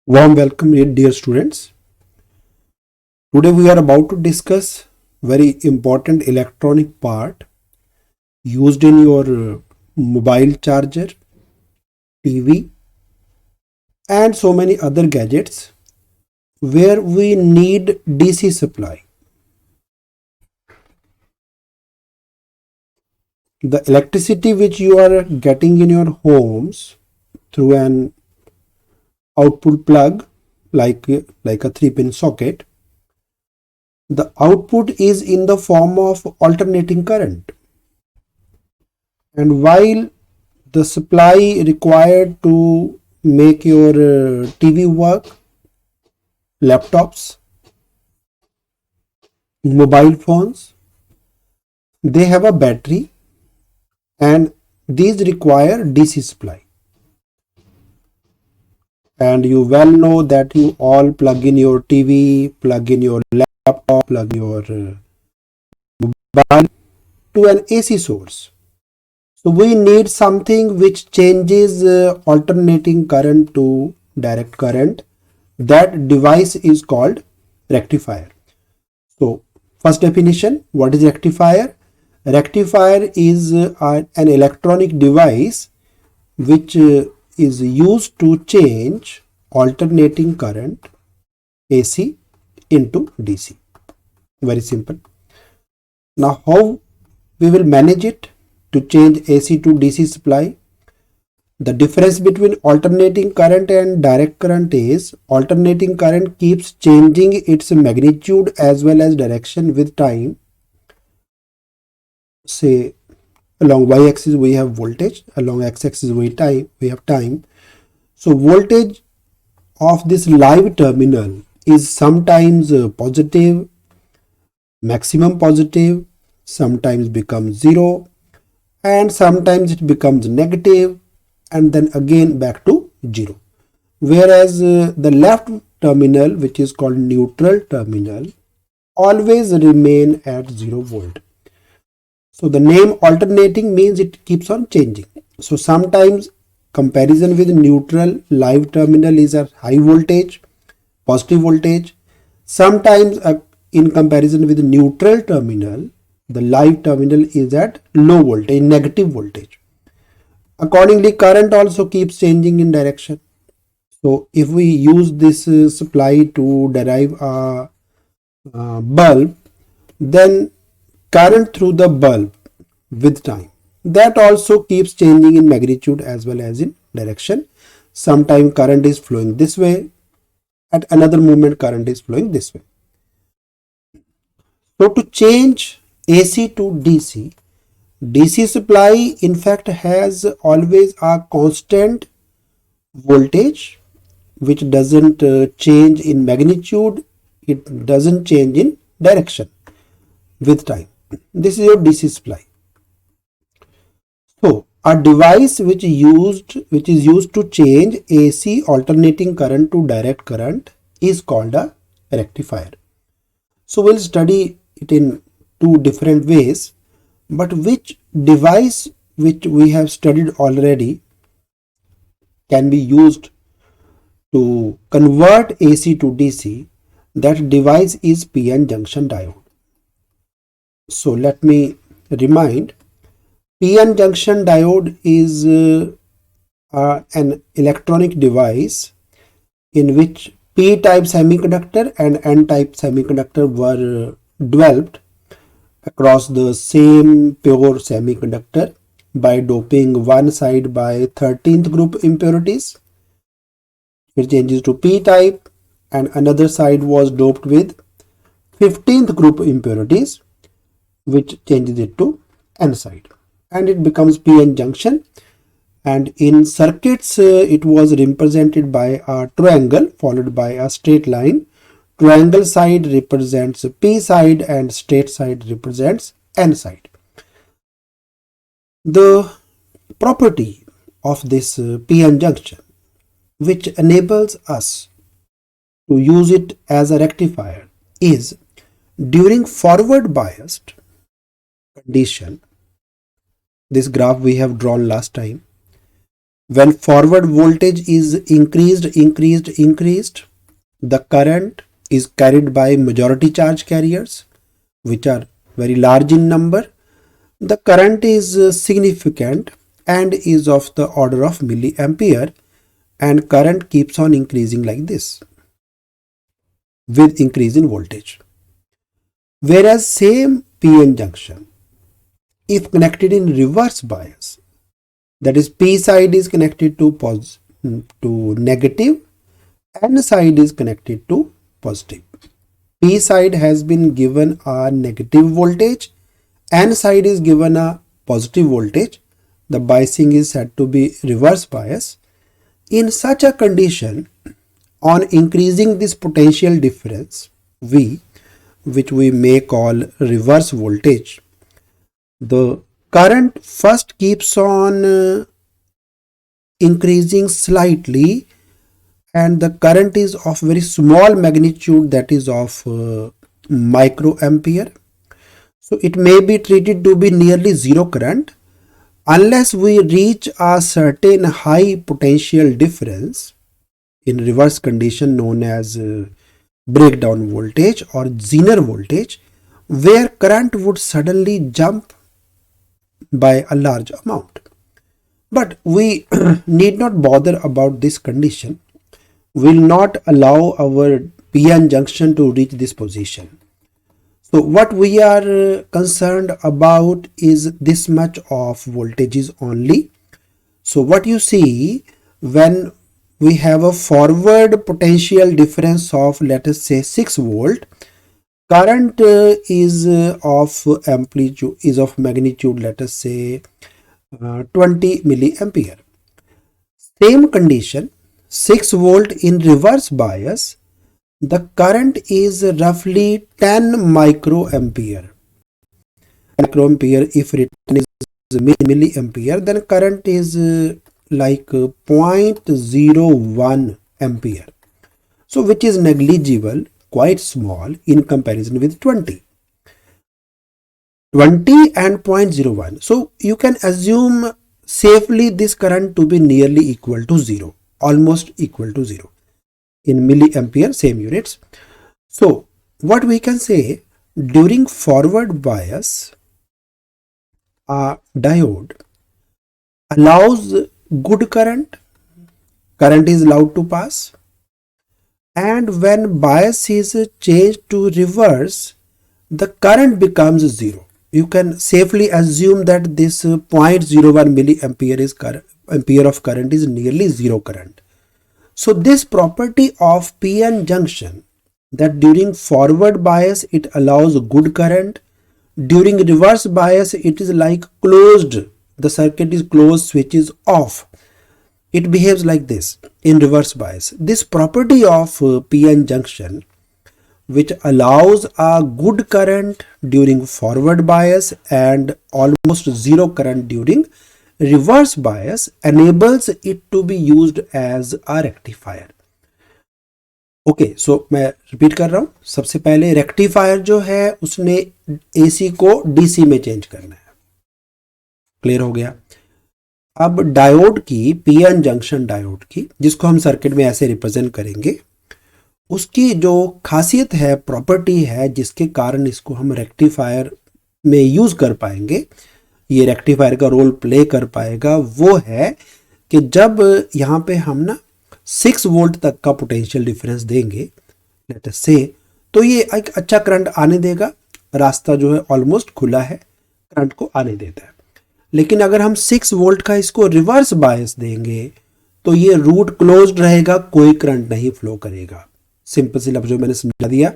Warm welcome, dear students. Today we are about to discuss very important electronic part used in your mobile charger, TV, and so many other gadgets where we need DC supply. The electricity which you are getting in your homes through an output plug like a 3-pin socket, the output is in the form of alternating current. And while the supply required to make your TV work, laptops, mobile phones, they have a battery and these require DC supply. And you well know that you all plug in your TV, plug in your laptop, plug your mobile to an AC source. So we need something which changes alternating current to direct current. That device is called rectifier. So first definition, what is rectifier? Rectifier is an electronic device which is used to change alternating current AC into DC. Very simple. Now how we will manage it to change AC to DC supply? The difference between alternating current and direct current is alternating current keeps changing its magnitude as well as direction with time. Say along y-axis we have voltage, along x-axis we have time. So voltage of this live terminal is sometimes positive, maximum positive, sometimes becomes 0, and sometimes it becomes negative, and then again back to 0. Whereas the left terminal, which is called neutral terminal, always remain at 0 volt. So the name alternating means it keeps on changing. So sometimes comparison with neutral live terminal is at high voltage, positive voltage. Sometimes in comparison with neutral terminal, the live terminal is at low voltage, negative voltage. Accordingly, current also keeps changing in direction. So if we use this supply to derive a bulb, then current through the bulb with time, that also keeps changing in magnitude as well as in direction. Sometimes current is flowing this way, at another moment current is flowing this way. So to change AC to DC, DC supply in fact has always a constant voltage which doesn't change in magnitude, it doesn't change in direction with time. This is your DC supply. So a device which is used to change AC alternating current to direct current is called a rectifier. So we'll study it in two different ways, but which device which we have studied already can be used to convert AC to DC, that device is PN junction diode. So let me remind, PN junction diode is an electronic device in which P-type semiconductor and N-type semiconductor were developed across the same pure semiconductor by doping one side by 13th group impurities, which changes to P-type, and another side was doped with 15th group impurities, which changes it to N side, and it becomes PN junction. And in circuits it was represented by a triangle followed by a straight line. Triangle side represents P side and straight side represents N side. The property of this PN junction which enables us to use it as a rectifier is, during forward biased condition, this graph we have drawn last time, When forward voltage is increased, the current is carried by majority charge carriers, which are very large in number. The current is significant and is of the order of milliampere, and current keeps on increasing like this with increase in voltage. Whereas same PN junction, if connected in reverse bias, that is P side is connected to negative, N side is connected to positive. P side has been given a negative voltage, N side is given a positive voltage. The biasing is said to be reverse bias. In such a condition, on increasing this potential difference V, which we may call reverse voltage, the current first keeps on increasing slightly, and the current is of very small magnitude, that is of microampere. So it may be treated to be nearly zero current unless we reach a certain high potential difference in reverse condition known as breakdown voltage or Zener voltage, where current would suddenly jump by a large amount. But we need not bother about this condition. Will not allow our PN junction to reach this position. So what we are concerned about is this much of voltages only. So what you see, when we have a forward potential difference of, let us say, 6 volt, current is of amplitude, is of magnitude, let us say 20 milliampere. Same condition, 6 volt in reverse bias, the current is roughly 10 microampere. Microampere, if written is milliampere, then current is like 0.01 ampere. So which is negligible, quite small in comparison with 20 and 0.01. So you can assume safely this current to be nearly equal to 0, almost equal to 0 in milliampere, same units. So what we can say, during forward bias, a diode allows good current is allowed to pass, and when bias is changed to reverse, the current becomes 0. You can safely assume that this 0.01 milliampere is ampere of current is nearly 0 current. So this property of PN junction, that during forward bias it allows good current, during reverse bias it is like closed, the circuit is closed, switch is off. It behaves like this in reverse bias. This property of PN junction, which allows a good current during forward bias and almost zero current during reverse bias, enables it to be used as a rectifier. Okay, so मैं repeat कर रहा हूं. सबसे पहले rectifier जो है उसने AC को डीसी में चेंज करना है. क्लियर हो गया. अब डायोड की, पीएन जंक्शन डायोड की, जिसको हम सर्किट में ऐसे रिप्रेजेंट करेंगे, उसकी जो खासियत है, प्रॉपर्टी है, जिसके कारण इसको हम रेक्टिफायर में यूज कर पाएंगे, ये रेक्टिफायर का रोल प्ले कर पाएगा, वो है कि जब यहाँ पे हम ना 6 वोल्ट तक का पोटेंशियल डिफरेंस देंगे, लेट अस से, तो ये एक अच्छा करंट आने देगा. रास्ता जो है ऑलमोस्ट खुला है, करंट को आने देता है. लेकिन अगर हम 6 वोल्ट का इसको रिवर्स बायस देंगे तो ये रूट क्लोज्ड रहेगा, कोई करंट नहीं फ्लो करेगा. सिंपल सी लफ्जों में मैंने समझा दिया.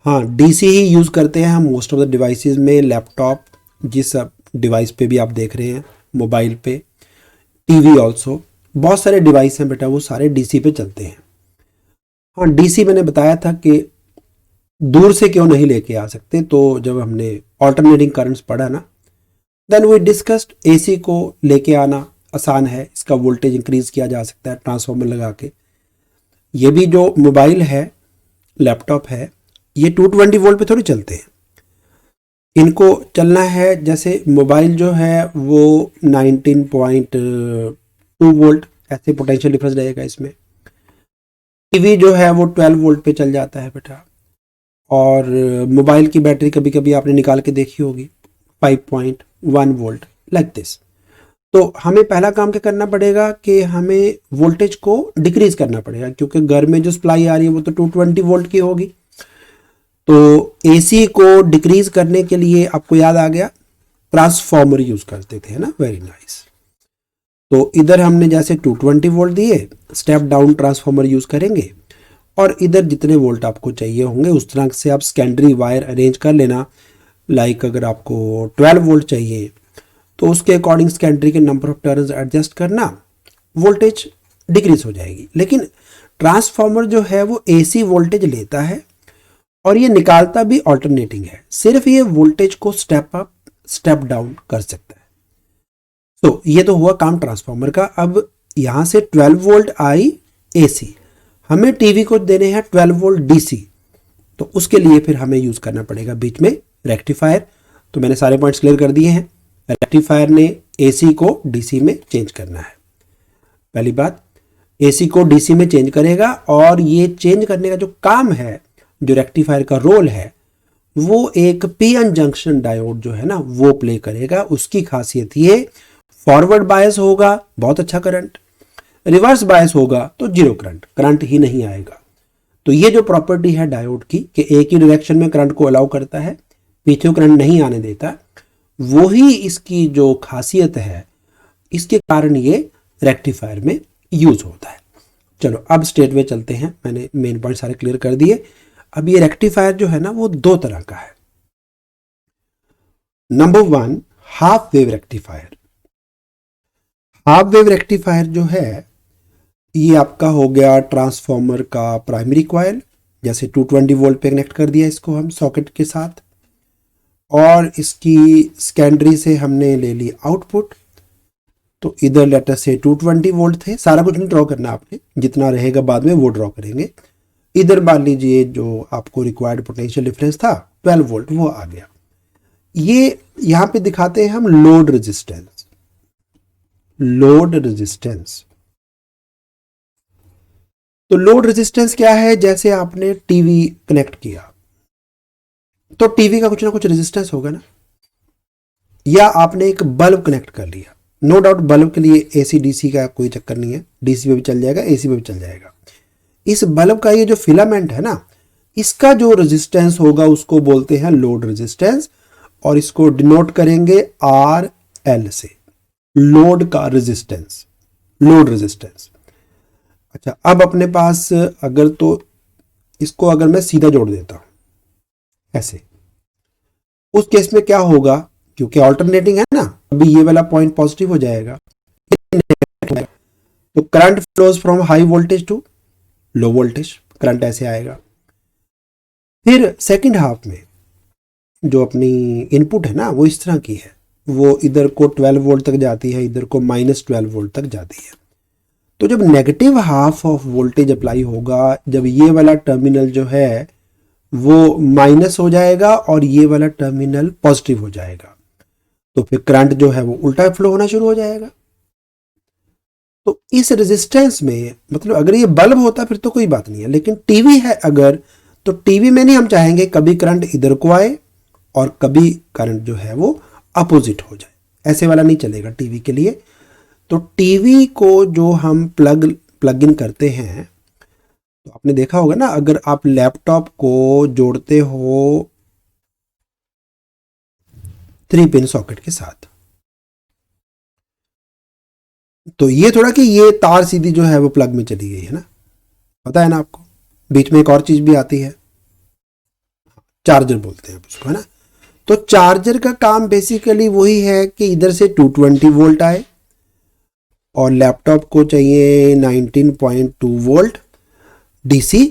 हाँ, डीसी ही यूज करते हैं हम मोस्ट ऑफ द डिवाइसेस में. लैपटॉप, जिस डिवाइस पे भी आप देख रहे हैं, मोबाइल पे, टीवी ऑल्सो, बहुत सारे डिवाइस हैं बेटा, वो सारे डीसी पे चलते हैं. हाँ, डीसी मैंने बताया था कि दूर से क्यों नहीं लेके आ सकते, तो जब हमने ऑल्टरनेटिंग करंट्स पढ़ा ना, देन वी डिस्कस्ड एसी को लेके आना आसान है, इसका वोल्टेज इंक्रीज किया जा सकता है ट्रांसफार्मर लगा के. ये भी जो मोबाइल है, लैपटॉप है, ये 220 वोल्ट पे थोड़ी चलते हैं. इनको चलना है, जैसे मोबाइल जो है वो 2 वोल्ट ऐसे पोटेंशियल डिफरेंस रहेगा इसमें। टीवी जो है वो 12 वोल्ट पे चल जाता है बेटा, और मोबाइल की बैटरी कभी कभी आपने निकाल के देखी होगी 5.1 वोल्ट लाइक दिस। तो हमें पहला काम क्या करना पड़ेगा कि हमें वोल्टेज को डिक्रीज करना पड़ेगा, क्योंकि घर में जो सप्लाई आ रही है वो तो 220 वोल्ट की होगी। तो एसी को डिक्रीज करने के लिए आपको याद आ गया, ट्रांसफॉर्मर यूज करते थे, है ना, वेरी नाइस। तो इधर हमने जैसे 220 वोल्ट दिए, स्टेप डाउन ट्रांसफॉर्मर यूज करेंगे, और इधर जितने वोल्ट आपको चाहिए होंगे उस तरह से आप सेकेंडरी वायर अरेंज कर लेना। लाइक अगर आपको 12 वोल्ट चाहिए तो उसके अकॉर्डिंग सेकेंडरी के नंबर ऑफ टर्न्स एडजस्ट करना, वोल्टेज डिक्रीज हो जाएगी। लेकिन ट्रांसफॉर्मर जो है वो एसी वोल्टेज लेता है और ये निकालता भी ऑल्टरनेटिंग है, सिर्फ ये वोल्टेज को स्टेप अप स्टेप डाउन कर सकता है। तो ये तो हुआ काम ट्रांसफॉर्मर का। अब यहां से 12 वोल्ट आई एसी, हमें टीवी को देने हैं 12 वोल्ट डीसी, तो उसके लिए फिर हमें यूज करना पड़ेगा बीच में रेक्टिफायर। तो मैंने सारे पॉइंट्स क्लियर कर दिए हैं। रेक्टिफायर ने एसी को डीसी में चेंज करना है। पहली बात, एसी को डीसी में चेंज करेगा, और ये चेंज करने का जो काम है, जो रेक्टिफायर का रोल है, वो एक पीएन जंक्शन डायोड जो है ना वो प्ले करेगा। उसकी खासियत ये, फॉरवर्ड बायस होगा बहुत अच्छा करंट, रिवर्स बायस होगा तो जीरो करंट ही नहीं आएगा। तो ये जो प्रॉपर्टी है डायोड की कि एक ही डायरेक्शन में करंट को अलाउ करता है, पीछे करंट नहीं आने देता, वो ही इसकी जो खासियत है, इसके कारण ये रेक्टिफायर में यूज होता है। चलो अब स्ट्रेट वे चलते हैं, मैंने मेन पॉइंट सारे क्लियर कर दिए। अब ये रेक्टिफायर जो है ना वो दो तरह का है। Number 1, half wave rectifier. Half wave rectifier जो है ये आपका हो गया ट्रांसफॉर्मर का प्राइमरी कॉइल, जैसे 220 वोल्ट पे कनेक्ट कर दिया इसको हम सॉकेट के साथ, और इसकी सेकेंडरी से हमने ले ली आउटपुट। तो इधर लेटर से 220 वोल्ट थे, सारा कुछ नहीं ड्रॉ करना आपने, जितना रहेगा बाद में वो ड्रॉ करेंगे। इधर मान लीजिए जो आपको रिक्वायर्ड पोटेंशियल डिफरेंस था 12 वोल्ट, वो आ गया। ये यहां पे दिखाते हैं हम लोड रेजिस्टेंस। लोड रेजिस्टेंस, तो लोड रेजिस्टेंस क्या है? जैसे आपने टीवी कनेक्ट किया तो टीवी का कुछ ना कुछ रेजिस्टेंस होगा ना, या आपने एक बल्ब कनेक्ट कर लिया, नो डाउट बल्ब के लिए एसी डीसी का कोई चक्कर नहीं है, डीसी पे भी चल जाएगा, एसी पे भी चल जाएगा। इस बल्ब का ये जो फिलामेंट है ना, इसका जो रेजिस्टेंस होगा उसको बोलते हैं लोड रेजिस्टेंस, और इसको डिनोट करेंगे आर एल से, लोड का रेजिस्टेंस, लोड रेजिस्टेंस। अच्छा, अब अपने पास अगर तो इसको अगर मैं सीधा जोड़ देता हूं ऐसे, उस केस में क्या होगा, क्योंकि ऑल्टरनेटिंग है ना, अभी ये वाला पॉइंट पॉजिटिव हो जाएगा, तो current flows from high voltage to low voltage, current ऐसे आएगा। फिर सेकंड हाफ में जो अपनी इनपुट है ना वो इस तरह की है, वो इधर को 12 वोल्ट तक जाती है, इधर को -12 वोल्ट तक जाती है। तो जब negative half of voltage apply होगा, जब ये वाला टर्मिनल जो है वो माइनस हो जाएगा और ये वाला टर्मिनल पॉजिटिव हो जाएगा, तो फिर करंट जो है वो उल्टा फ्लो होना शुरू हो जाएगा। तो इस रेजिस्टेंस में, मतलब अगर ये बल्ब होता फिर तो कोई बात नहीं है, लेकिन टीवी है अगर, तो टीवी में नहीं हम चाहेंगे कभी करंट इधर को आए और कभी करंट जो है वो अपोजिट हो जाए, ऐसे वाला नहीं चलेगा टीवी के लिए। तो टीवी को जो हम प्लग इन करते हैं, तो आपने देखा होगा ना, अगर आप लैपटॉप को जोड़ते हो 3 पिन सॉकेट के साथ, तो ये थोड़ा कि ये तार सीधी जो है वो प्लग में चली गई है ना, पता है ना आपको। बीच में एक और चीज भी आती है, चार्जर बोलते हैं उसको, है ना। तो चार्जर का काम बेसिकली वही है कि इधर से 220 वोल्ट आए और लैपटॉप को चाहिए 19.2 वोल्ट डीसी।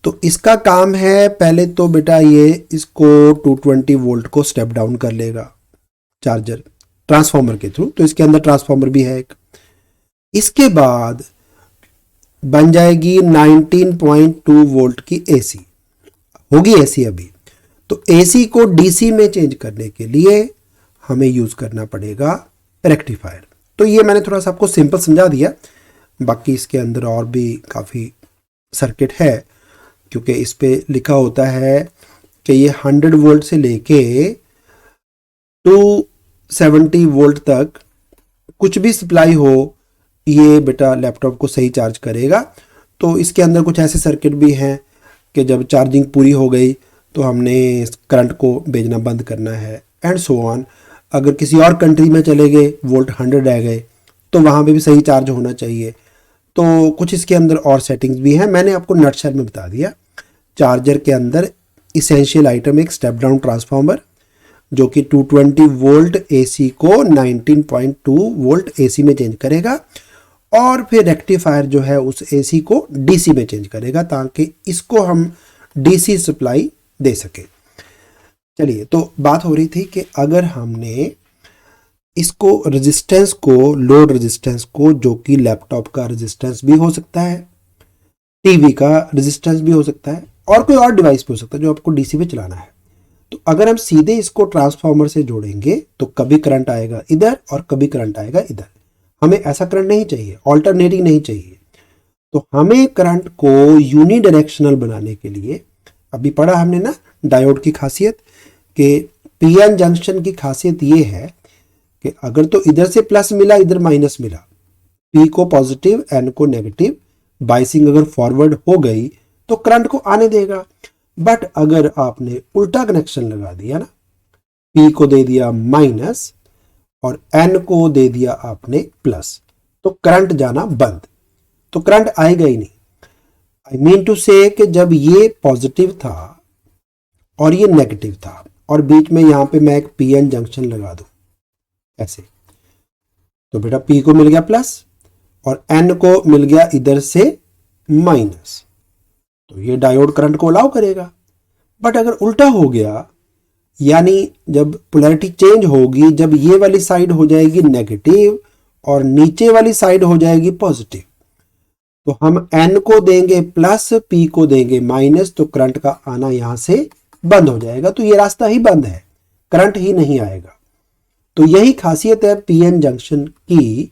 तो इसका काम है, पहले तो बेटा ये इसको 220 वोल्ट को स्टेप डाउन कर लेगा चार्जर ट्रांसफॉर्मर के थ्रू, तो इसके अंदर ट्रांसफॉर्मर भी है एक। इसके बाद बन जाएगी 19.2 वोल्ट की एसी, होगी एसी अभी। तो एसी को डीसी में चेंज करने के लिए हमें यूज करना पड़ेगा रेक्टिफायर। तो ये मैंने थोड़ा सा आपको सिंपल समझा दिया, बाकी इसके अंदर और भी काफ़ी सर्किट है, क्योंकि इस पे लिखा होता है कि ये 100 वोल्ट से लेके 270 वोल्ट तक कुछ भी सप्लाई हो, ये बेटा लैपटॉप को सही चार्ज करेगा। तो इसके अंदर कुछ ऐसे सर्किट भी हैं कि जब चार्जिंग पूरी हो गई तो हमने करंट को भेजना बंद करना है, एंड सो ऑन। अगर किसी और कंट्री में चले गए, वोल्ट 100 रह गए, तो वहाँ पे भी सही चार्ज होना चाहिए। तो कुछ इसके अंदर और सेटिंग्स भी हैं, मैंने आपको नटशेल में बता दिया। चार्जर के अंदर इसेंशियल आइटम एक स्टेप डाउन ट्रांसफार्मर, जो कि 220 वोल्ट एसी को 19.2 वोल्ट एसी में चेंज करेगा, और फिर रेक्टिफायर जो है उस एसी को डीसी में चेंज करेगा, ताकि इसको हम डीसी सप्लाई दे सके। चलिए, तो बात हो रही थी कि अगर हमने इसको रेजिस्टेंस को, लोड रेजिस्टेंस को, जो कि लैपटॉप का रेजिस्टेंस भी हो सकता है, टीवी का रेजिस्टेंस भी हो सकता है, और कोई और डिवाइस भी हो सकता है जो आपको डीसी पे चलाना है, तो अगर हम सीधे इसको ट्रांसफार्मर से जोड़ेंगे तो कभी करंट आएगा इधर और कभी करंट आएगा इधर। हमें ऐसा करंट नहीं चाहिए, ऑल्टरनेटिंग नहीं चाहिए। तो हमें करंट को यूनिडायरेक्शनल बनाने के लिए, अभी पढ़ा हमने ना डायोड की खासियत, कि पीएन जंक्शन की खासियत ये है कि अगर तो इधर से प्लस मिला, इधर माइनस मिला, पी को पॉजिटिव, एन को नेगेटिव, बाइसिंग अगर फॉरवर्ड हो गई तो करंट को आने देगा। बट अगर आपने उल्टा कनेक्शन लगा दिया ना, पी को दे दिया माइनस और एन को दे दिया आपने प्लस, तो करंट जाना बंद, तो करंट आएगा ही नहीं। आई मीन टू से कि जब ये पॉजिटिव था और ये नेगेटिव था, और बीच में यहां पे मैं एक पीएन जंक्शन लगा दूं ऐसे, तो बेटा पी को मिल गया प्लस और एन को मिल गया इधर से माइनस, तो ये डायोड करंट को अलाउ करेगा। बट अगर उल्टा हो गया, यानी जब पोलैरिटी चेंज होगी, जब ये वाली साइड हो जाएगी नेगेटिव और नीचे वाली साइड हो जाएगी पॉजिटिव, तो हम एन को देंगे प्लस, पी को देंगे माइनस, तो करंट का आना यहां से बंद हो जाएगा। तो ये रास्ता ही बंद है, करंट ही नहीं आएगा। तो यही खासियत है पीएन जंक्शन की,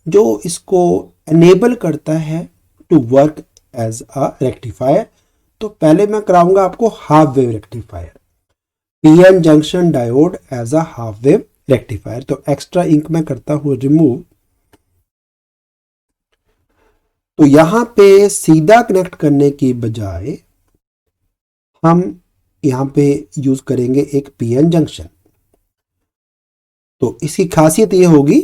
जो इसको एनेबल करता है to work as a rectifier. तो पहले मैं कराऊंगा आपको half wave rectifier, PN junction diode as a half wave rectifier. तो एक्स्ट्रा इंक में करता हूं रिमूव। तो यहां पे सीधा कनेक्ट करने की बजाय हम यहां पे यूज करेंगे एक पीएन जंक्शन। तो इसकी खासियत ये होगी,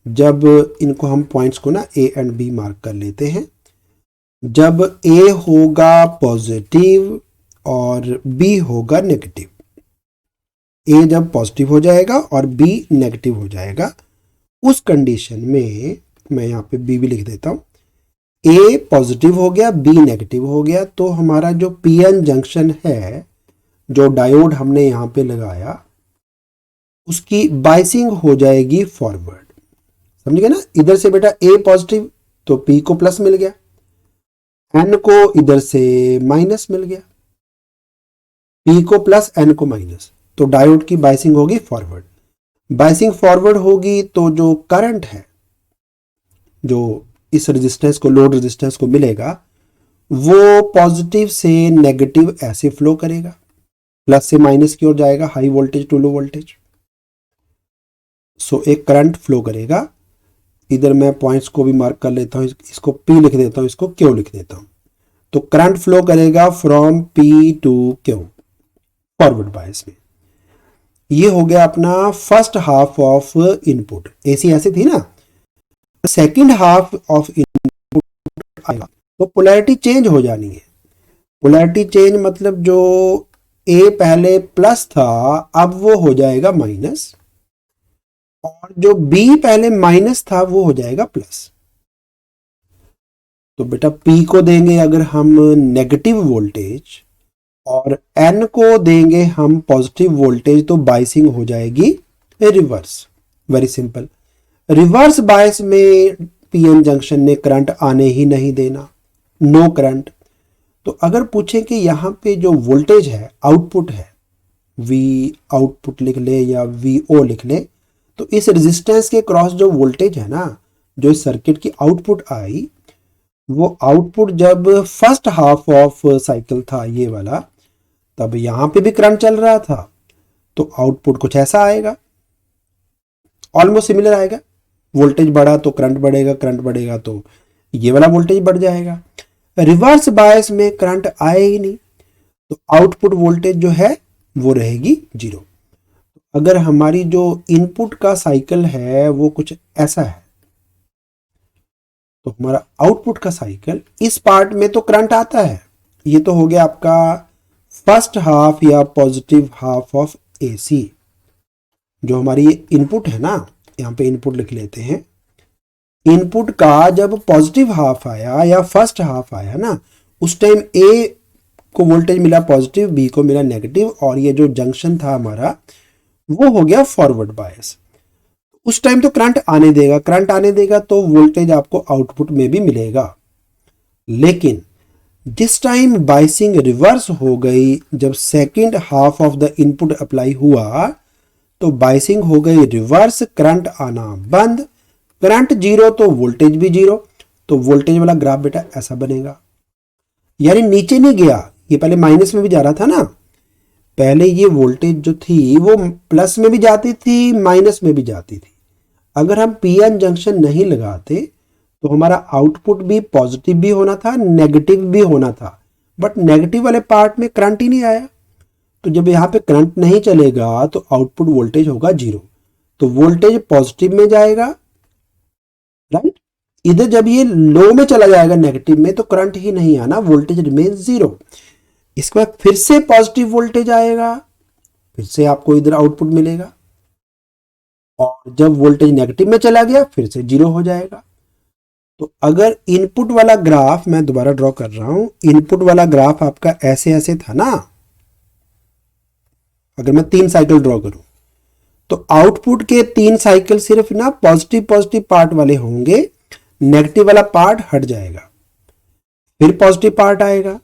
जब इनको हम पॉइंट्स को ना ए एंड बी मार्क कर लेते हैं, जब ए होगा पॉजिटिव और बी होगा नेगेटिव, ए जब पॉजिटिव हो जाएगा और बी नेगेटिव हो जाएगा, उस कंडीशन में मैं यहां पे बी भी लिख देता हूं, ए पॉजिटिव हो गया, बी नेगेटिव हो गया, तो हमारा जो पीएन जंक्शन है, जो डायोड हमने यहां पे लगाया, उसकी बाइसिंग हो जाएगी फॉरवर्ड। समझ गए ना? इधर से बेटा ए पॉजिटिव तो पी को प्लस मिल गया, एन को इधर से माइनस मिल गया, पी को प्लस एन को माइनस, तो डायोड की बाइसिंग होगी फॉरवर्ड। बाइसिंग फॉरवर्ड होगी तो जो करंट है, जो इस रेजिस्टेंस को, लोड रेजिस्टेंस को मिलेगा, वो पॉजिटिव से नेगेटिव ऐसे फ्लो करेगा, प्लस से माइनस की ओर जाएगा, high voltage to low voltage. So एक करंट फ्लो करेगा। इधर मैं पॉइंट्स को भी मार्क कर लेता हूं, इसको P लिख देता हूं, इसको Q लिख देता हूं। तो करंट फ्लो करेगा from P to Q forward bias में। ये हो गया अपना first half of input. AC ऐसे थी ना, सेकंड हाफ ऑफ इनपुट आएगा तो पोलैरिटी चेंज हो जानी है। पोलैरिटी चेंज मतलब जो ए पहले प्लस था अब वो हो जाएगा माइनस, और जो बी पहले माइनस था वो हो जाएगा प्लस। तो बेटा पी को देंगे अगर हम नेगेटिव वोल्टेज और एन को देंगे हम पॉजिटिव वोल्टेज, तो बाइसिंग हो जाएगी reverse. Very simple. Reverse bias में पीएन जंक्शन ने करंट आने ही नहीं देना, नो करंट। तो अगर पूछें कि यहां पे जो वोल्टेज है, आउटपुट है, वी आउटपुट लिख ले या वी ओ लिख ले, तो इस रेजिस्टेंस के क्रॉस जो वोल्टेज है ना, जो इस सर्किट की आउटपुट आई, वो आउटपुट जब फर्स्ट हाफ ऑफ साइकिल था ये वाला, तब यहां पे भी करंट चल रहा था, तो आउटपुट कुछ ऐसा आएगा, ऑलमोस्ट सिमिलर आएगा। वोल्टेज बढ़ा तो करंट बढ़ेगा, करंट बढ़ेगा तो ये वाला वोल्टेज बढ़ जाएगा। रिवर्स बायस में करंट आए ही नहीं, तो आउटपुट वोल्टेज जो है वो रहेगी जीरो। अगर हमारी जो इनपुट का साइकिल है वो कुछ ऐसा है, तो हमारा आउटपुट का साइकिल इस पार्ट में तो करंट आता है। ये तो हो गया आपका फर्स्ट हाफ या पॉजिटिव हाफ ऑफ एसी। जो हमारी ये इनपुट है ना, यहाँ पे इनपुट लिख लेते हैं। इनपुट का जब पॉजिटिव हाफ आया या फर्स्ट हाफ आया ना, उस टाइम ए को वोल्टेज मिला पॉजिटिव, बी को मिला नेगेटिव, और ये जो जंक्शन था हमारा वो हो गया फॉरवर्ड बायस। उस टाइम तो करंट आने देगा, करंट आने देगा तो वोल्टेज आपको आउटपुट में भी मिलेगा। लेकिन जिस टाइम बायसिंग रिवर्स हो गई, जब second half of the input apply हुआ, तो बायसिंग हो गई रिवर्स, करंट आना बंद, करंट जीरो तो वोल्टेज भी जीरो। तो वोल्टेज वाला ग्राफ बेटा ऐसा बनेगा, यानी नीचे नहीं गया, ये पहले माइनस में भी जा रहा था ना। पहले ये वोल्टेज जो थी वो प्लस में भी जाती थी, माइनस में भी जाती थी। अगर हम पीएन जंक्शन नहीं लगाते तो हमारा आउटपुट भी पॉजिटिव भी होना था, नेगेटिव भी होना था, बट नेगेटिव वाले पार्ट में करंट ही नहीं आया। तो जब यहाँ पे करंट नहीं चलेगा तो आउटपुट वोल्टेज होगा जीरो, तो वोल्टेज पॉजिटिव में जाएगा, राइट। इधर जब ये लो में चला जाएगा नेगेटिव में, तो करंट ही नहीं आना, वोल्टेज रिमेन जीरो। इसके बाद फिर से पॉजिटिव वोल्टेज आएगा, फिर से आपको इधर आउटपुट मिलेगा, और जब वोल्टेज नेगेटिव में चला गया फिर से जीरो हो जाएगा। तो अगर इनपुट वाला ग्राफ, मैं दोबारा ड्रॉ कर रहा हूं, इनपुट वाला ग्राफ आपका ऐसे ऐसे था ना, अगर मैं 3 साइकिल ड्रॉ करूं, तो आउटपुट के 3 साइकिल सिर्फ ना पॉजिटिव पॉजिटिव पार्ट वाले होंगे, नेगेटिव वाला पार्ट हट जाएगा, फिर पॉजिटिव पार्ट आएगा,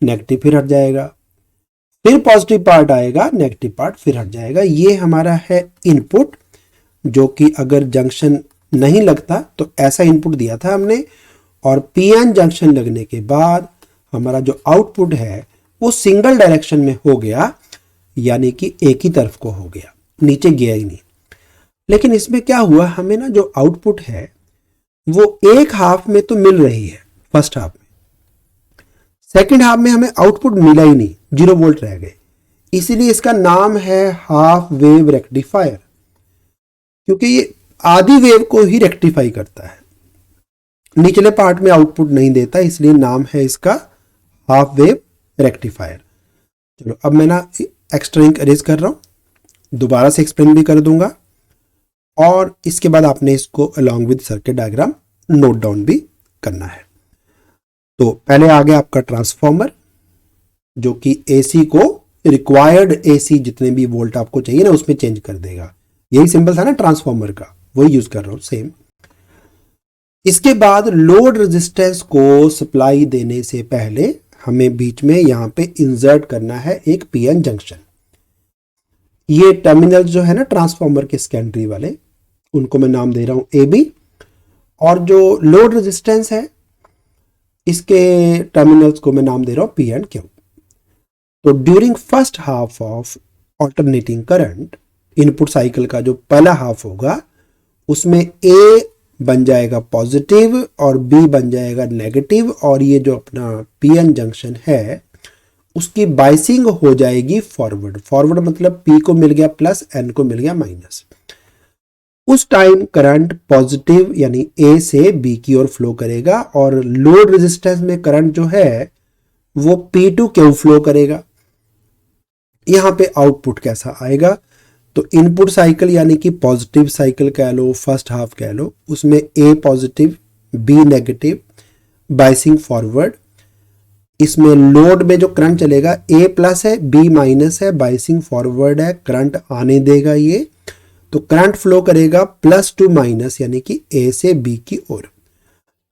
नेगेटिव फिर हट जाएगा, फिर पॉजिटिव पार्ट आएगा, नेगेटिव पार्ट फिर हट जाएगा। ये हमारा है इनपुट, जो कि अगर जंक्शन नहीं लगता तो ऐसा इनपुट दिया था हमने, और पीएन जंक्शन लगने के बाद हमारा जो आउटपुट है वो सिंगल डायरेक्शन में हो गया, यानी कि एक ही तरफ को हो गया, नीचे गया ही नहीं। लेकिन इसमें क्या हुआ, हमें ना जो आउटपुट है वो एक हाफ में तो मिल रही है, फर्स्ट हाफ में, सेकंड हाफ में हमें आउटपुट मिला ही नहीं, 0 वोल्ट रह गए। इसीलिए इसका नाम है हाफ वेव रेक्टिफायर, क्योंकि ये आधी वेव को ही रेक्टिफाई करता है, निचले पार्ट में आउटपुट नहीं देता, इसलिए नाम है इसका हाफ वेव रेक्टिफायर। चलो अब मैं ना एक्स्ट्रा इंक अरेज कर रहा हूं, दोबारा से एक्सप्लेन भी कर दूंगा, और इसके बाद आपने इसको along with circuit diagram note down भी करना है। तो पहले आ गया आपका ट्रांसफॉर्मर, जो कि एसी को रिक्वायर्ड एसी जितने भी वोल्ट आपको चाहिए ना उसमें चेंज कर देगा। यही सिंबल था ना ट्रांसफॉर्मर का, वही यूज कर रहा हूं सेम। इसके बाद लोड रेजिस्टेंस को सप्लाई देने से पहले हमें बीच में यहां पे इंसर्ट करना है एक पीएन जंक्शन। ये टर्मिनल जो है ना ट्रांसफॉर्मर के सेकेंडरी वाले, उनको मैं नाम दे रहा हूं ए बी, और जो लोड रेजिस्टेंस है इसके टर्मिनल्स को मैं नाम दे रहा हूं पी एंड क्यू। तो during first half of alternating current, input cycle का जो पहला हाफ होगा उसमें ए बन जाएगा पॉजिटिव और बी बन जाएगा नेगेटिव, और ये जो अपना पीएन जंक्शन है उसकी बाइसिंग हो जाएगी फॉरवर्ड। फॉरवर्ड मतलब पी को मिल गया प्लस, एन को मिल गया माइनस। उस टाइम करंट पॉजिटिव यानी ए से बी की ओर फ्लो करेगा, और लोड रेजिस्टेंस में करंट जो है वो पी टू क्यू फ्लो करेगा। यहां पे आउटपुट कैसा आएगा, तो इनपुट साइकिल यानी कि पॉजिटिव साइकिल कह लो, फर्स्ट हाफ कह लो, उसमें A positive B negative, biasing forward. इसमें लोड में जो करंट चलेगा ए प्लस है बी माइनस है, बाइसिंग फॉरवर्ड है, करंट आने देगा ये, तो करंट फ्लो करेगा प्लस टू माइनस यानी कि ए से बी की ओर।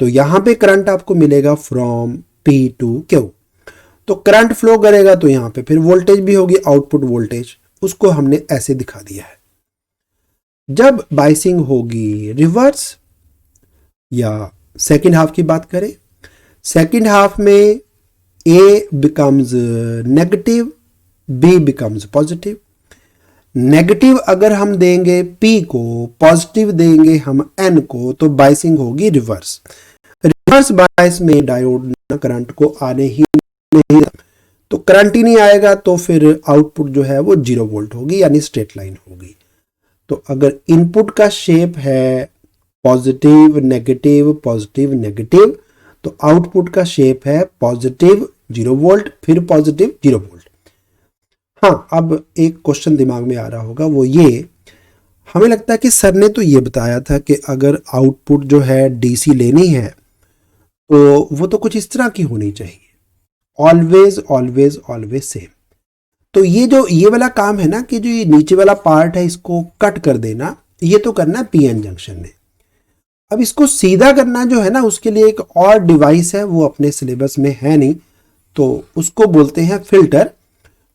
तो यहां पे करंट आपको मिलेगा फ्रॉम पी टू क्यू। तो करंट फ्लो करेगा तो यहां पे फिर वोल्टेज भी होगी, आउटपुट वोल्टेज, उसको हमने ऐसे दिखा दिया है। जब बाइसिंग होगी रिवर्स या सेकेंड हाफ की बात करें, सेकेंड हाफ में A becomes negative, B becomes positive. Negative अगर हम देंगे पी को, पॉजिटिव देंगे हम एन को, तो बाइसिंग होगी रिवर्स। रिवर्स बायस में डायोड करंट को आने ही नहीं, तो करंट ही नहीं आएगा तो फिर आउटपुट जो है वो 0 वोल्ट होगी, यानी स्ट्रेट लाइन होगी। तो अगर इनपुट का शेप है पॉजिटिव नेगेटिव पॉजिटिव नेगेटिव, तो आउटपुट का शेप है पॉजिटिव 0 वोल्ट फिर पॉजिटिव 0 वोल्ट। हाँ, अब एक क्वेश्चन दिमाग में आ रहा होगा, वो ये, हमें लगता है कि सर ने तो ये बताया था कि अगर आउटपुट जो है डीसी लेनी है तो वो तो कुछ इस तरह की होनी चाहिए, ऑलवेज ऑलवेज ऑलवेज सेम। तो ये वाला काम है ना कि जो ये नीचे वाला पार्ट है इसको कट कर देना, ये तो करना है पीएन जंक्शन ने। अब इसको सीधा करना जो है ना, उसके लिए एक और डिवाइस है, वो अपने सिलेबस में है नहीं, तो उसको बोलते हैं फिल्टर।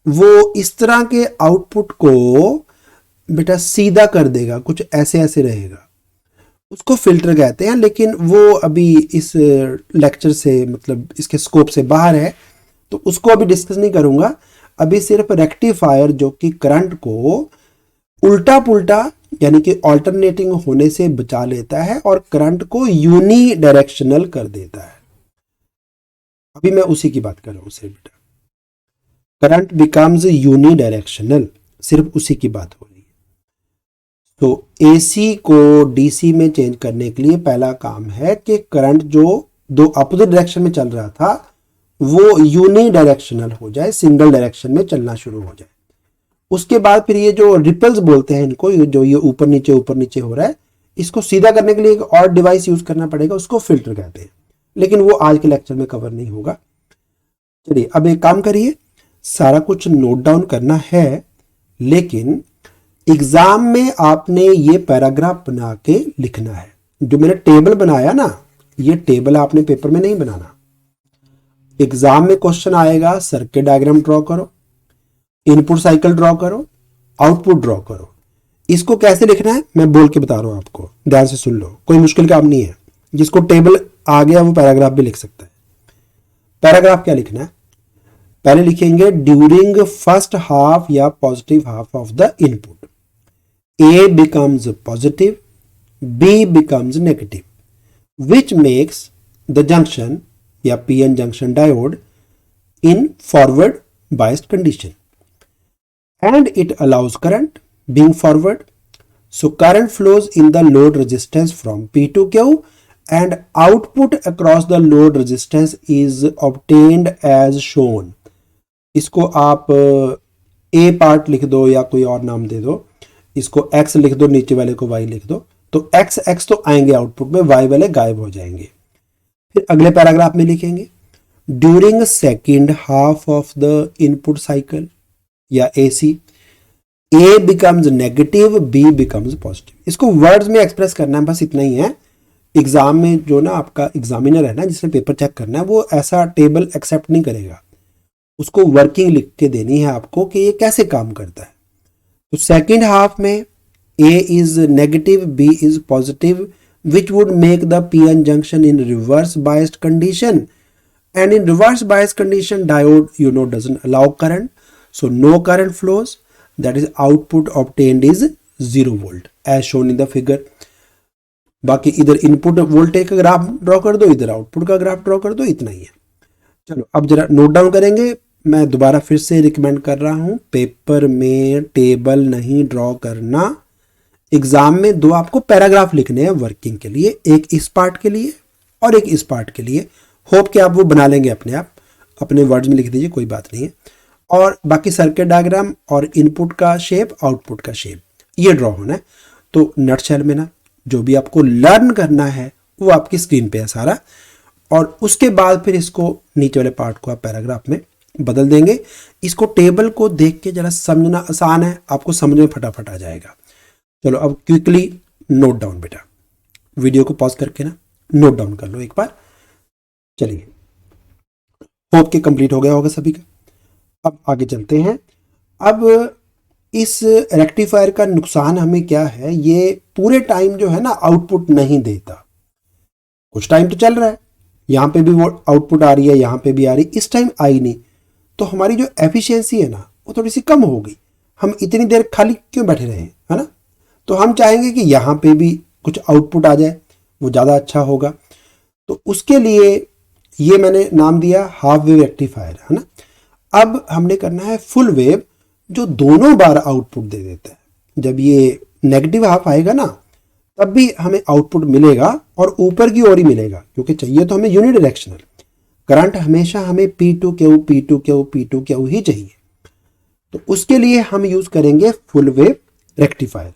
वो इस तरह के आउटपुट को बेटा सीधा कर देगा, कुछ ऐसे ऐसे रहेगा, उसको फिल्टर कहते हैं। लेकिन वो अभी इस लेक्चर से, मतलब इसके स्कोप से बाहर है, तो उसको अभी डिस्कस नहीं करूंगा। अभी सिर्फ रेक्टिफायर जो कि करंट को उल्टा पुल्टा यानी कि ऑल्टरनेटिंग होने से बचा लेता है और करंट को यूनी डायरेक्शनल कर देता है, अभी मैं उसी की बात कर रहा हूं सिर्फ बेटा। करंट बिकम्स यूनी डायरेक्शनल, सिर्फ उसी की बात हो रही है। तो एसी को डीसी में चेंज करने के लिए पहला काम है कि करंट जो दो अपोजिट डायरेक्शन में चल रहा था वो यूनी डायरेक्शनल हो जाए, सिंगल डायरेक्शन में चलना शुरू हो जाए। उसके बाद फिर ये जो रिपल्स बोलते हैं इनको, जो ये ऊपर नीचे हो रहा है, इसको सीधा करने के लिए एक और डिवाइस यूज करना पड़ेगा, उसको फिल्टर कहते हैं, लेकिन वो आज के लेक्चर में कवर नहीं होगा। चलिए अब एक काम करिए, सारा कुछ नोट डाउन करना है, लेकिन एग्जाम में आपने ये पैराग्राफ बना के लिखना है। जो मैंने टेबल बनाया ना, ये टेबल आपने पेपर में नहीं बनाना। एग्जाम में क्वेश्चन आएगा, सर्किट डायग्राम ड्रॉ करो, इनपुट साइकिल ड्रॉ करो, आउटपुट ड्रॉ करो। इसको कैसे लिखना है मैं बोल के बता रहा हूं आपको, ध्यान से सुन लो, कोई मुश्किल काम नहीं है। जिसको टेबल आ गया वो पैराग्राफ भी लिख सकता है। पैराग्राफ क्या लिखना है, पहले लिखेंगे ड्यूरिंग फर्स्ट हाफ या positive half of the input A becomes positive, B becomes negative, which makes the junction या PN junction diode in forward biased condition and it allows current being forward. So current flows in the load resistance from P to Q and output across the load resistance is obtained as shown. इसको आप A part लिख दो या कोई और नाम दे दो, इसको X लिख दो, नीचे वाले को Y लिख दो, तो X तो आएंगे आउटपुट में, Y वाले गायब हो जाएंगे। फिर अगले पैराग्राफ में लिखेंगे during second half of the input cycle या AC A becomes negative, B becomes positive. इसको वर्ड्स में एक्सप्रेस करना है, बस इतना ही है। एग्जाम में जो ना आपका एग्जामिनर है ना, जिसने पेपर चेक करना है, वो ऐसा टेबल एक्सेप्ट नहीं करेगा, उसको वर्किंग लिख के देनी है आपको कि ये कैसे काम करता है। तो सेकेंड हाफ में A is negative, B is positive, which would make the PN junction in reverse biased condition, and in reverse bias condition diode doesn't allow current, so no current flows, that is output obtained is 0 volt as shown in the figure. बाकी इधर input voltage का graph draw कर दो, इधर output का graph draw कर दो, इतना ही है। चलो अब जरा नोट डाउन करेंगे। मैं दोबारा फिर से रिकमेंड कर रहा हूं, पेपर में टेबल नहीं ड्रॉ करना। एग्जाम में दो आपको पैराग्राफ लिखने हैं वर्किंग के लिए, एक इस पार्ट के लिए और एक इस पार्ट के लिए। होप कि आप वो बना लेंगे अपने आप, अपने वर्ड्स में लिख दीजिए, कोई बात नहीं है। और बाकी सर्किट डायग्राम और इनपुट का शेप, आउटपुट का शेप, ये ड्रॉ होना है। तो नटशेल में ना जो भी आपको लर्न करना है वो आपकी स्क्रीन पे है सारा, और उसके बाद फिर इसको नीचे वाले पार्ट को आप पैराग्राफ में बदल देंगे। इसको टेबल को देख के जरा समझना आसान है, आपको समझ में फटाफट आ जाएगा। चलो अब क्विकली नोट डाउन बेटा, वीडियो को पॉज करके ना नोट डाउन कर लो एक बार। चलिए, होप के कंप्लीट हो गया होगा सभी का। अब आगे चलते हैं। अब इस रेक्टिफायर का नुकसान हमें क्या है, ये पूरे टाइम जो है ना आउटपुट नहीं देता। कुछ टाइम तो चल रहा है, यहाँ पे भी वो आउटपुट आ रही है, यहाँ पे भी आ रही, इस टाइम आई नहीं, तो हमारी जो एफिशिएंसी है ना वो थोड़ी सी कम हो गई। हम इतनी देर खाली क्यों बैठे रहे हैं, है ना। तो हम चाहेंगे कि यहाँ पे भी कुछ आउटपुट आ जाए, वो ज़्यादा अच्छा होगा। तो उसके लिए ये मैंने नाम दिया हाफ वेव रेक्टिफायर, है ना। अब हमने करना है फुल वेव, जो दोनों बार आउटपुट दे देता है। जब ये नेगेटिव हाफ आएगा ना तब भी हमें आउटपुट मिलेगा और ऊपर की ओर ही मिलेगा, क्योंकि चाहिए तो हमें यूनिडायरेक्शनल करंट, हमेशा हमें P2Q P2Q P2Q ही चाहिए। तो उसके लिए हम यूज करेंगे full wave rectifier.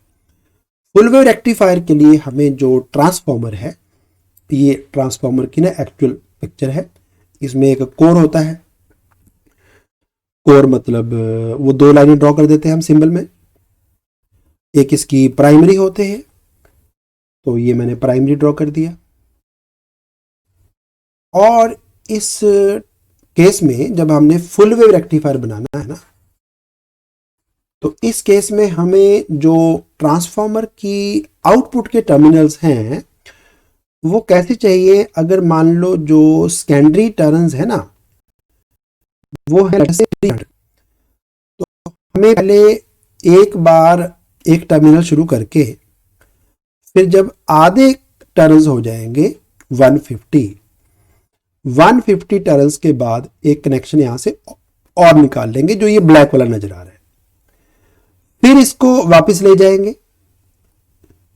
Full wave rectifier के लिए हमें जो ट्रांसफॉर्मर है, ये ट्रांसफॉर्मर की ना एक्चुअल पिक्चर है। इसमें एक कोर होता है, कोर मतलब वो दो लाइनें ड्रॉ कर देते हैं हम सिंबल में। एक इसकी प्राइमरी होते हैं, तो ये मैंने प्राइमरी ड्रॉ कर दिया। और इस केस में जब हमने फुल वेव रेक्टिफायर बनाना है ना, तो इस केस में हमें जो ट्रांसफॉर्मर की आउटपुट के टर्मिनल्स हैं वो कैसे चाहिए। अगर मान लो जो सेकेंडरी टर्न्स है ना वो है तो हमें पहले एक बार एक टर्मिनल शुरू करके फिर जब आधे टर्न्स हो जाएंगे 150 टर्न्स के बाद एक कनेक्शन यहां से और निकाल लेंगे, जो ये ब्लैक वाला नजर आ रहा है। फिर इसको वापस ले जाएंगे,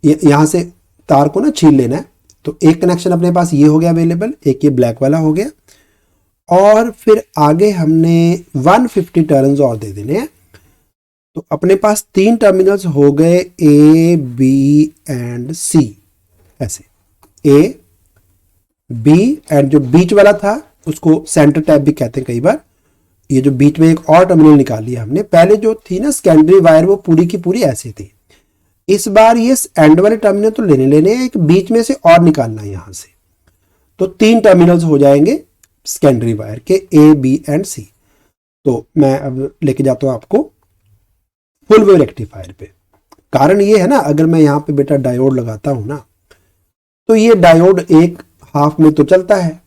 यहां से तार को ना छील लेना है। तो एक कनेक्शन अपने पास ये हो गया अवेलेबल, एक ये ब्लैक वाला हो गया, और फिर आगे हमने 150 टर्न्स और दे देने हैं। तो अपने पास 3 टर्मिनल्स हो गए A, B एंड C। ऐसे A, B एंड जो बीच वाला था उसको सेंटर टैप भी कहते हैं कई बार। ये जो बीच में एक और टर्मिनल निकाल लिया हमने। पहले जो थी ना सेकेंडरी वायर वो पूरी की पूरी ऐसी थी। इस बार ये एंड वाले टर्मिनल तो लेने एक बीच में से और निकालना है यहां से। तो 3 टर्मिनल्स हो जाएंगे सेकेंडरी वायर के A, B एंड C। तो मैं अब लेके जाता हूं आपको फुल वेव रेक्टिफायर पे। कारण ये है ना, अगर मैं यहाँ पे बेटा डायोड लगाता हूं ना, तो ये डायोड एक हाफ में तो चलता है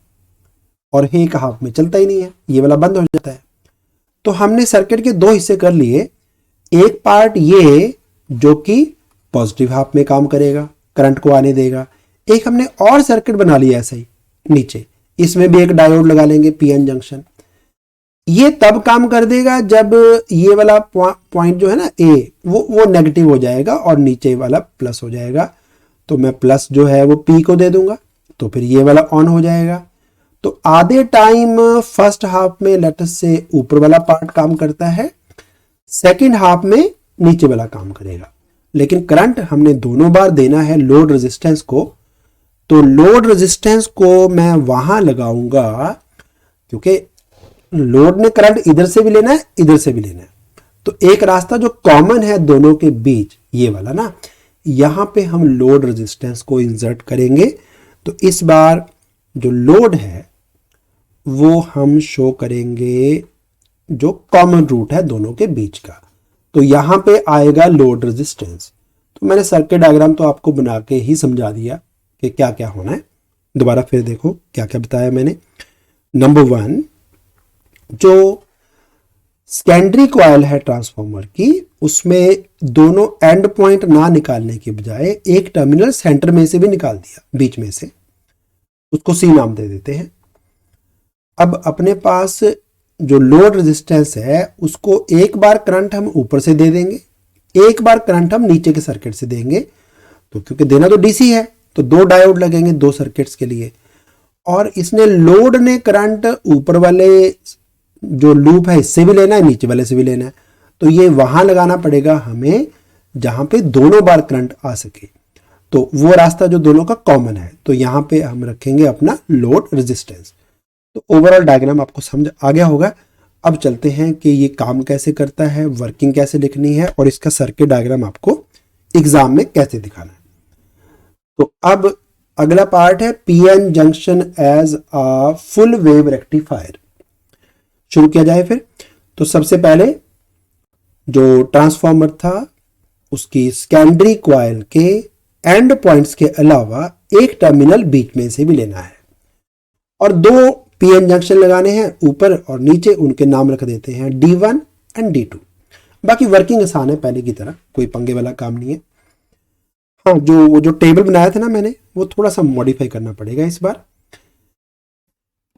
और एक हाफ में चलता ही नहीं है, ये वाला बंद हो जाता है। तो हमने सर्किट के 2 हिस्से कर लिए। एक पार्ट ये जो कि पॉजिटिव हाफ में काम करेगा, करंट को आने देगा। एक हमने और सर्किट बना लिया ऐसा ही नीचे, इसमें भी एक डायोड लगा लेंगे पीएन जंक्शन। ये तब काम कर देगा जब ये वाला पॉइंट जो है ना A वो नेगेटिव हो जाएगा और नीचे वाला प्लस हो जाएगा। तो मैं प्लस जो है वो P को दे दूंगा, तो फिर ये वाला ऑन हो जाएगा। तो आधे टाइम फर्स्ट हाफ में लेटस से ऊपर वाला पार्ट काम करता है, सेकंड हाफ में नीचे वाला काम करेगा। लेकिन करंट हमने दोनों बार देना है लोड रेजिस्टेंस को। तो लोड रेजिस्टेंस को मैं वहां लगाऊंगा, क्योंकि लोड ने करंट इधर से भी लेना है इधर से भी लेना है। तो एक रास्ता जो कॉमन है दोनों के बीच, ये वाला ना, यहां पे हम लोड रेजिस्टेंस को इंसर्ट करेंगे। तो इस बार जो लोड है वो हम शो करेंगे जो कॉमन रूट है दोनों के बीच का। तो यहां पे आएगा लोड रेजिस्टेंस। तो मैंने सर्किट डायग्राम तो आपको बना के ही समझा दिया कि क्या क्या होना है। दोबारा फिर देखो क्या क्या बताया मैंने। नंबर 1, जो सेकेंडरी कॉइल है ट्रांसफॉर्मर की, उसमें दोनों एंड पॉइंट ना निकालने के बजाय एक टर्मिनल सेंटर में से भी निकाल दिया, बीच में से, उसको C नाम दे देते हैं। अब अपने पास जो लोड रेजिस्टेंस है उसको एक बार करंट हम ऊपर से दे देंगे, एक बार करंट हम नीचे के सर्किट से देंगे। तो क्योंकि देना तो डीसी है तो 2 डायोड लगेंगे 2 सर्किट्स के लिए। और इसने लोड ने करंट ऊपर वाले जो लूप है इससे भी लेना है, नीचे वाले से भी लेना है। तो ये वहां लगाना पड़ेगा हमें जहां पे दोनों बार करंट आ सके। तो वो रास्ता जो दोनों का कॉमन है, तो यहां पे हम रखेंगे अपना लोड रेजिस्टेंस। तो ओवरऑल डायग्राम आपको समझ आ गया होगा। अब चलते हैं कि ये काम कैसे करता है, वर्किंग कैसे लिखनी है और इसका सर्किट डायग्राम आपको एग्जाम में कैसे दिखाना है। तो अब अगला पार्ट है PN junction as a full wave rectifier. शुरू किया जाए फिर। तो सबसे पहले जो ट्रांसफार्मर था उसकी सेकेंडरी कॉइल के एंड पॉइंट्स के अलावा एक टर्मिनल बीच में से भी लेना है और दो पीएन जंक्शन लगाने हैं ऊपर और नीचे, उनके नाम रख देते हैं D1 एंड D2। बाकी वर्किंग आसान है पहले की तरह, कोई पंगे वाला काम नहीं है। हाँ, जो टेबल बनाया था ना मैंने, वो थोड़ा सा मॉडिफाई करना पड़ेगा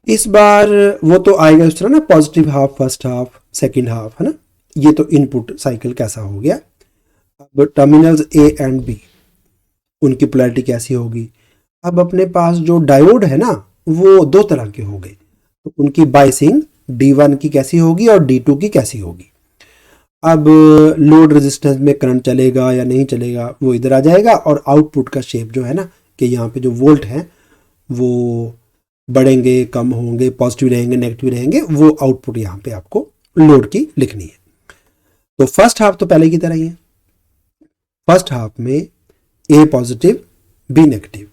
इस बार वो तो आएगा उस तरह ना, positive half, first half, second half, है ना। ये तो इनपुट साइकिल कैसा हो गया। अब टर्मिनल्स ए एंड बी, उनकी पोलैरिटी कैसी होगी। अब अपने पास जो डायोड है ना वो दो तरह के हो गए, तो उनकी बाइसिंग D1 की कैसी होगी और D2 की कैसी होगी। अब लोड रेजिस्टेंस में करंट चलेगा या नहीं चलेगा वो इधर आ जाएगा, और आउटपुट का शेप जो है ना कि यहाँ पे जो वोल्ट हैं वो बढ़ेंगे, कम होंगे, पॉजिटिव रहेंगे, नेगेटिव रहेंगे, वो आउटपुट यहाँ पे आपको लोड की लिखनी है। तो फर्स्ट हाफ तो पहले की तरह ही है, फर्स्ट हाफ में ए पॉजिटिव बी नेगेटिव।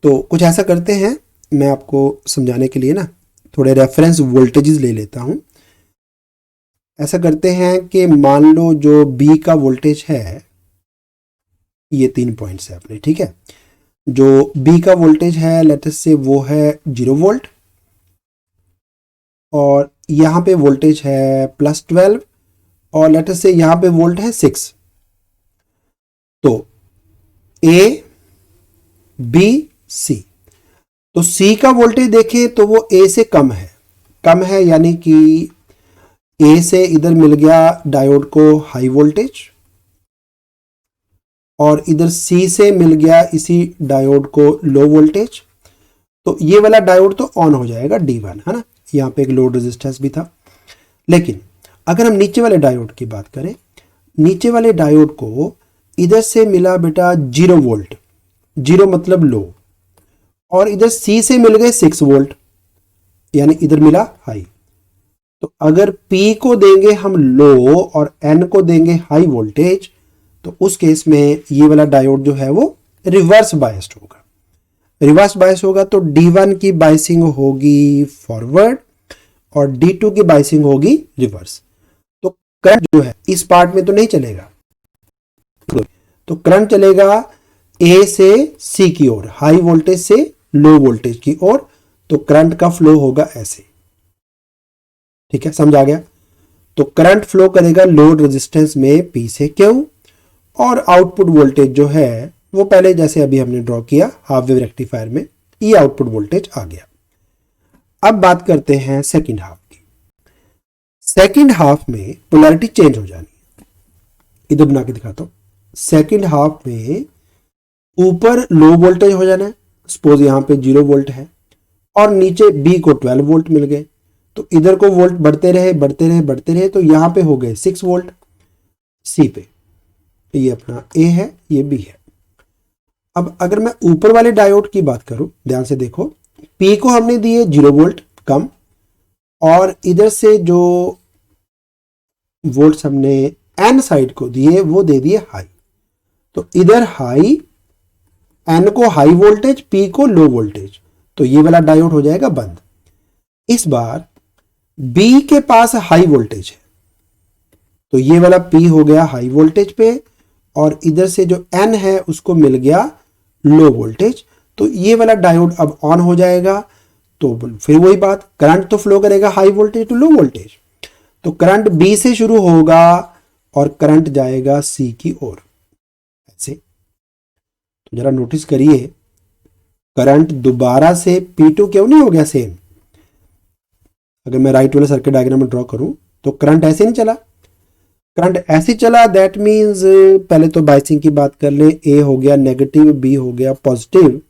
तो कुछ ऐसा करते हैं, मैं आपको समझाने के लिए ना थोड़े रेफरेंस वोल्टेजेस ले लेता हूं। ऐसा करते हैं कि मान लो जो बी का वोल्टेज है, ये 3 पॉइंट्स है अपने, ठीक है। जो बी का वोल्टेज है लेट अस से वो है 0 वोल्ट, और यहाँ पे वोल्टेज है +12, और लेट अस से यहाँ पे वोल्ट है 6। तो ए बी सी, तो सी का वोल्टेज देखें तो वो ए से कम है, यानी कि ए से इधर मिल गया डायोड को हाई वोल्टेज, और इधर सी से मिल गया इसी डायोड को लो वोल्टेज। तो ये वाला डायोड तो ऑन हो जाएगा D1, है ना। यहाँ पे एक लोड रेजिस्टेंस भी था। लेकिन अगर हम नीचे वाले डायोड की बात करें, नीचे वाले डायोड को इधर से मिला बेटा 0 वोल्ट, 0 मतलब लो, और इधर सी से मिल गए 6 वोल्ट, यानी इधर मिला हाई। तो अगर P को देंगे हम लो और N को देंगे हाई वोल्टेज, तो उस केस में ये वाला डायोड जो है वो रिवर्स बायस्ड होगा। रिवर्स बायस होगा तो D1 की बायसिंग होगी फॉरवर्ड और D2 की बायसिंग होगी रिवर्स। तो करंट जो है इस पार्ट में तो नहीं चलेगा, तो करंट चलेगा A से C की ओर, हाई वोल्टेज से लो वोल्टेज की ओर। तो करंट का फ्लो होगा ऐसे, ठीक है, समझ आ गया। तो करंट फ्लो करेगा लोड रेजिस्टेंस में P से Q, और आउटपुट वोल्टेज जो है वो पहले जैसे अभी हमने ड्रॉ किया हाफ वेव रेक्टिफायर में, ये आउटपुट वोल्टेज आ गया। अब बात करते हैं सेकंड हाफ की। सेकंड हाफ में पोलैरिटी चेंज हो जानी है, इधर बना के दिखाता हूं। सेकंड हाफ में ऊपर लो वोल्टेज हो जाना है, सपोज यहां पे 0 वोल्ट है, और नीचे B को 12 वोल्ट मिल गए। तो इधर को वोल्ट बढ़ते रहे, तो यहां पे हो गए 6 वोल्ट C पे। ये अपना A है, ये B है। अब अगर मैं ऊपर वाले डायोड की बात करूं, ध्यान से देखो, P को हमने दिए 0 वोल्ट कम, और इधर से जो वोल्ट्स हमने N साइड को दिए वो दे दिए हाई। तो इधर हाई, N को हाई वोल्टेज, P को लो वोल्टेज, तो ये वाला डायोड हो जाएगा बंद। इस बार B के पास हाई वोल्टेज है, तो ये वाला P हो गया हाई वोल्टेज पे, और इधर से जो N है उसको मिल गया लो वोल्टेज। तो ये वाला डायोड अब ऑन हो जाएगा। तो फिर वही बात, करंट तो फ्लो करेगा high voltage to low voltage. तो करंट B से शुरू होगा और करंट जाएगा C की ओर ऐसे। तो जरा नोटिस करिए, करंट दोबारा से P2 क्यों नहीं हो गया सेम। अगर मैं राइट वाला सर्किट डायग्राम में ड्रॉ करूं तो करंट ऐसे नहीं चला, करंट ऐसे चला। दैट मींस पहले तो बायसिंग की बात कर ले, A हो गया नेगेटिव, B हो गया पॉजिटिव,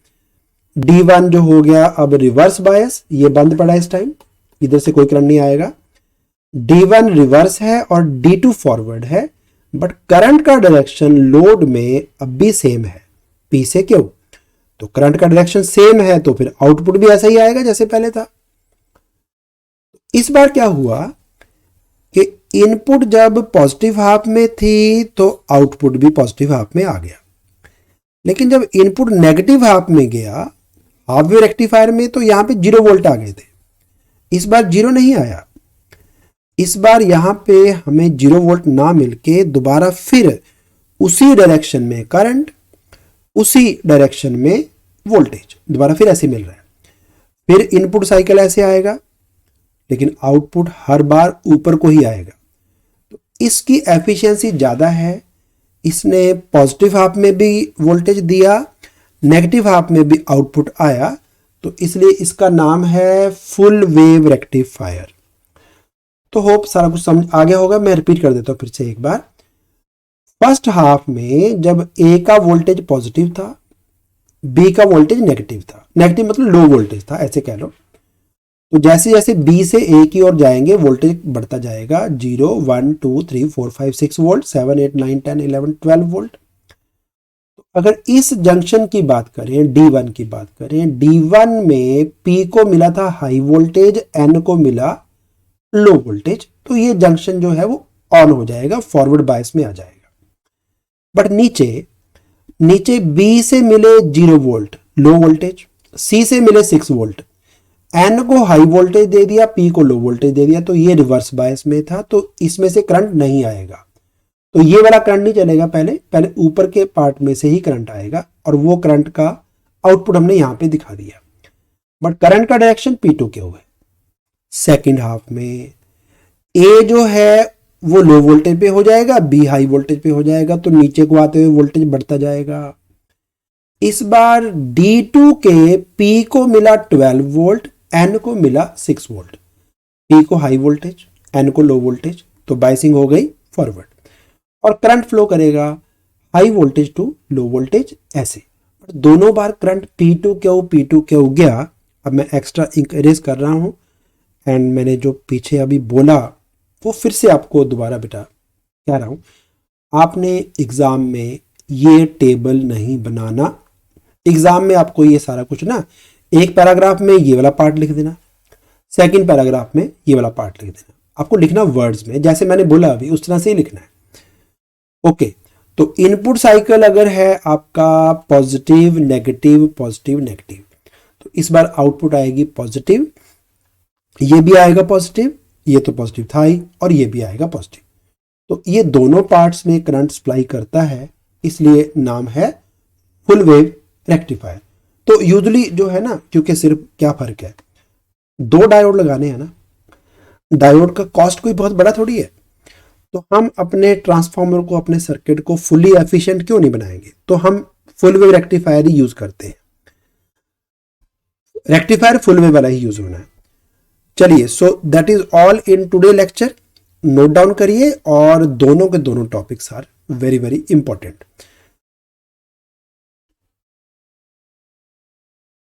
D1 जो हो गया अब रिवर्स बायस, ये बंद पड़ा इस टाइम, इधर से कोई करंट नहीं आएगा। D1 रिवर्स है और D2 फॉरवर्ड है, बट करंट का डायरेक्शन लोड में अब भी सेम है P से Q। तो करंट का डायरेक्शन सेम है तो फिर आउटपुट भी ऐसा ही आएगा जैसे पहले था। इस बार क्या हुआ कि इनपुट जब पॉजिटिव हाफ में थी तो आउटपुट भी पॉजिटिव हाफ में आ गया, लेकिन जब इनपुट नेगेटिव हाफ में गया हाफ वेव रेक्टिफायर में, तो यहां पे 0 वोल्ट आ गए थे। इस बार 0 नहीं आया, इस बार यहाँ पे हमें 0 वोल्ट ना मिलके दोबारा फिर उसी डायरेक्शन में करंट, उसी डायरेक्शन में वोल्टेज दोबारा फिर ऐसे मिल रहा है। फिर इनपुट साइकिल ऐसे आएगा, लेकिन आउटपुट हर बार ऊपर को ही आएगा। तो इसकी एफिशिएंसी ज़्यादा है, इसने पॉजिटिव हाफ में भी वोल्टेज दिया, नेगेटिव हाफ में भी आउटपुट आया, तो इसलिए इसका नाम है फुल वेव रेक्टिफायर। तो होप सारा कुछ समझ आ गया होगा। मैं रिपीट कर देता हूँ फिर से एक बार। फर्स्ट हाफ में जब ए का वोल्टेज पॉजिटिव था, बी का वोल्टेज नेगेटिव था, नेगेटिव मतलब लो वोल्टेज था ऐसे कह लो, तो जैसे जैसे बी से ए की ओर जाएंगे वोल्टेज बढ़ता जाएगा, 0 1 2 3 4 5 6 वोल्ट, 7 8 9 10 11 12 वोल्ट। अगर इस जंक्शन की बात करें, D1 की बात करें, D1 में P को मिला था हाई वोल्टेज, N को मिला लो वोल्टेज, तो ये जंक्शन जो है वो ऑन हो जाएगा, फॉरवर्ड बायस में आ जाएगा। बट नीचे B से मिले 0 वोल्ट लो वोल्टेज, C से मिले 6 वोल्ट, N को हाई वोल्टेज दे दिया, P को लो वोल्टेज दे दिया, तो ये रिवर्स बायस में था, तो इसमें से करंट नहीं आएगा। तो ये वाला करंट नहीं चलेगा, पहले ऊपर के पार्ट में से ही करंट आएगा, और वो करंट का आउटपुट हमने यहां पे दिखा दिया। बट करंट का डायरेक्शन P2 के हुए। सेकेंड हाफ में A जो है वो लो वोल्टेज पे हो जाएगा, B हाई वोल्टेज पे हो जाएगा, तो नीचे को आते हुए वोल्टेज बढ़ता जाएगा। इस बार D2 के P को मिला 12 वोल्ट, N को मिला 6 वोल्ट, P को हाई वोल्टेज, N को लो वोल्टेज, तो बायसिंग हो गई फॉरवर्ड, और करंट फ्लो करेगा high voltage to low voltage ऐसे। दोनों बार करंट P2 क्यू गया। अब मैं एक्स्ट्रा इंक इरेज कर रहा हूं, एंड मैंने जो पीछे अभी बोला वो फिर से आपको दोबारा बेटा कह रहा हूं, आपने एग्जाम में ये टेबल नहीं बनाना। एग्जाम में आपको ये सारा कुछ ना, एक पैराग्राफ में ये वाला पार्ट लिख देना, सेकंड पैराग्राफ में ये वाला पार्ट लिख देना, आपको लिखना वर्ड्स में, जैसे मैंने बोला अभी उस तरह से ही लिखना है। ओके, तो इनपुट साइकिल अगर है आपका पॉजिटिव नेगेटिव पॉजिटिव नेगेटिव, तो इस बार आउटपुट आएगी पॉजिटिव, ये भी आएगा पॉजिटिव, ये तो पॉजिटिव था ही, और ये भी आएगा पॉजिटिव। तो ये दोनों पार्ट्स में करंट सप्लाई करता है, इसलिए नाम है फुल वेव रेक्टिफायर। तो यूजुअली जो है ना, क्योंकि सिर्फ क्या फर्क है, 2 डायोड लगाने हैं ना, डायोड का कॉस्ट कोई बहुत बड़ा थोड़ी है, तो हम अपने ट्रांसफार्मर को, अपने सर्किट को फुली एफिशिएंट क्यों नहीं बनाएंगे, तो हम फुल वेव रेक्टिफायर ही यूज करते हैं। रेक्टिफायर फुल वेव वाला ही यूज होना है। चलिए, so that is all in today lecture. Note down करिए, और दोनों के दोनों topics are very very important.